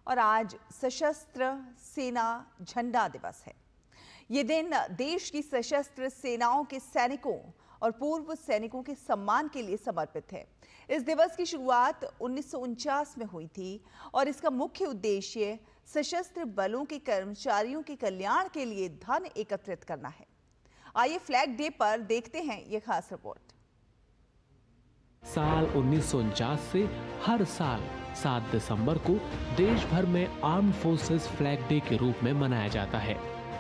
और आज सशस्त्र सेना झंडा दिवस है। ये दिन देश की सशस्त्र सेनाओं के सैनिकों और पूर्व सैनिकों के सम्मान के लिए समर्पित है। इस दिवस की शुरुआत 1949 में हुई थी और इसका मुख्य उद्देश्य सशस्त्र बलों के कर्मचारियों के कल्याण के लिए धन एकत्रित करना है। आइए फ्लैग डे पर देखते हैं ये खास रिपोर्ट। साल 1949 से हर साल 7 दिसंबर को देश भर में आर्म्ड फोर्सेस फ्लैग डे के रूप में मनाया जाता है।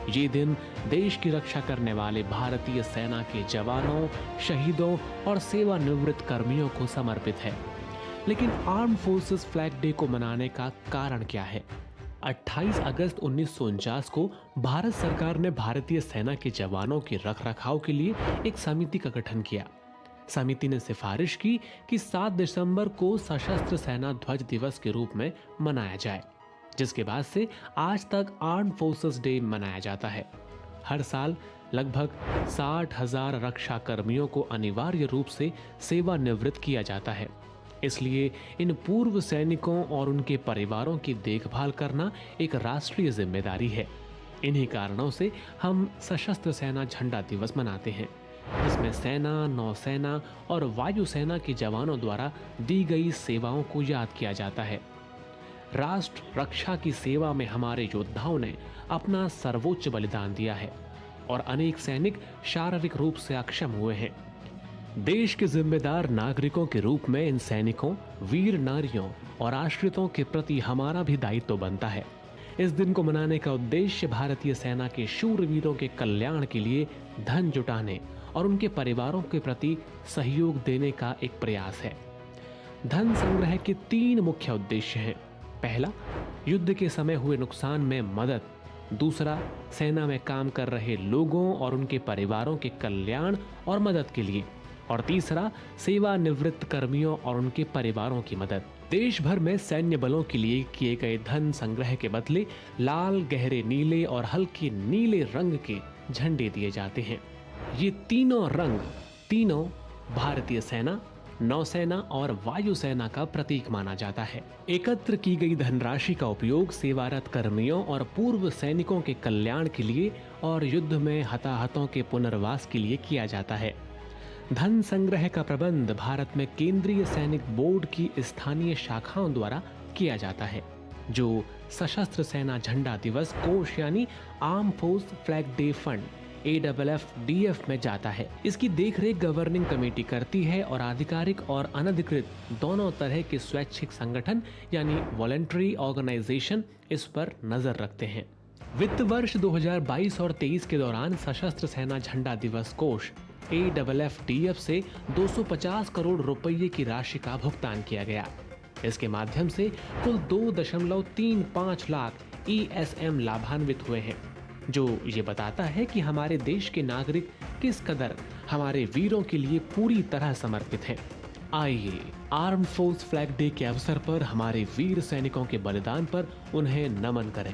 ये दिन देश की रक्षा करने वाले भारतीय सेना के जवानों, शहीदों और सेवानिवृत्त कर्मियों को समर्पित है। लेकिन आर्म्ड फोर्सेस फ्लैग डे को मनाने का कारण क्या है? 28 अगस्त 1949 को भारत सरकार ने भारतीय सेना के जवानों के रखरखाव के लिए एक समिति का गठन किया। समिति ने सिफारिश की कि 7 दिसंबर को सशस्त्र सेना ध्वज दिवस के रूप में मनाया जाए, जिसके बाद से आज तक आर्म्ड फोर्सेस डे मनाया जाता है। हर साल लगभग 60,000 रक्षा कर्मियों को अनिवार्य रूप से सेवानिवृत्त किया जाता है। इसलिए इन पूर्व सैनिकों और उनके परिवारों की देखभाल करना एक राष्ट्रीय जिम्मेदारी है। इन्हीं कारणों से हम सशस्त्र सेना झंडा दिवस मनाते हैं, जिसमें सेना, नौसेना और वायुसेना के जवानों द्वारा दी गई सेवाओं को याद किया जाता है। राष्ट्र रक्षा की सेवा में हमारे योद्धाओं ने अपना सर्वोच्च बलिदान दिया है और अनेक सैनिक शारीरिक रूप से अक्षम हुए हैं। देश के जिम्मेदार नागरिकों के रूप में इन सैनिकों, वीर नारियों और आश्रितों के प्रति हमारा भी दायित्व बनता है। इस दिन को मनाने का उद्देश्य भारतीय सेना के शूरवीरों के कल्याण के लिए धन जुटाने और उनके परिवारों के प्रति सहयोग देने का एक प्रयास है। धन संग्रह के 3 मुख्य उद्देश्य हैं। पहला, युद्ध के समय हुए नुकसान में मदद। दूसरा, सेना में काम कर रहे लोगों और उनके परिवारों के कल्याण और मदद के लिए। और तीसरा, सेवानिवृत्त कर्मियों और उनके परिवारों की मदद। देश भर में सैन्य बलों के लिए किए गए धन संग्रह के बदले लाल, गहरे नीले और हल्के नीले रंग के झंडे दिए जाते हैं। ये तीनों रंग भारतीय सेना, नौसेना और वायुसेना का प्रतीक माना जाता है। एकत्र की गई धनराशि का उपयोग सेवारत कर्मियों और पूर्व सैनिकों के कल्याण के लिए और युद्ध में हताहतों के पुनर्वास के लिए किया जाता है। धन संग्रह का प्रबंध भारत में केंद्रीय सैनिक बोर्ड की स्थानीय शाखाओं द्वारा किया जाता है, जो सशस्त्र सेना झंडा दिवस कोष यानी arm force flag day fund AFFDF में जाता है। इसकी देखरेख गवर्निंग कमेटी करती है और आधिकारिक और अनधिकृत दोनों तरह के स्वैच्छिक संगठन यानी वॉलंटरी ऑर्गेनाइजेशन इस पर नजर रखते हैं। वित्त वर्ष 2022 और 23 के दौरान सशस्त्र सेना झंडा दिवस कोष AFFDF से 250 करोड़ रुपये की राशि का भुगतान किया गया। इसके माध्यम से कुल 2.35 लाख ESM लाभान्वित हुए हैं, जो ये बताता है कि हमारे देश के नागरिक किस कदर हमारे वीरों के लिए पूरी तरह समर्पित हैं। आइए आर्म्ड फोर्स फ्लैग डे के अवसर पर हमारे वीर सैनिकों के बलिदान पर उन्हें नमन करें।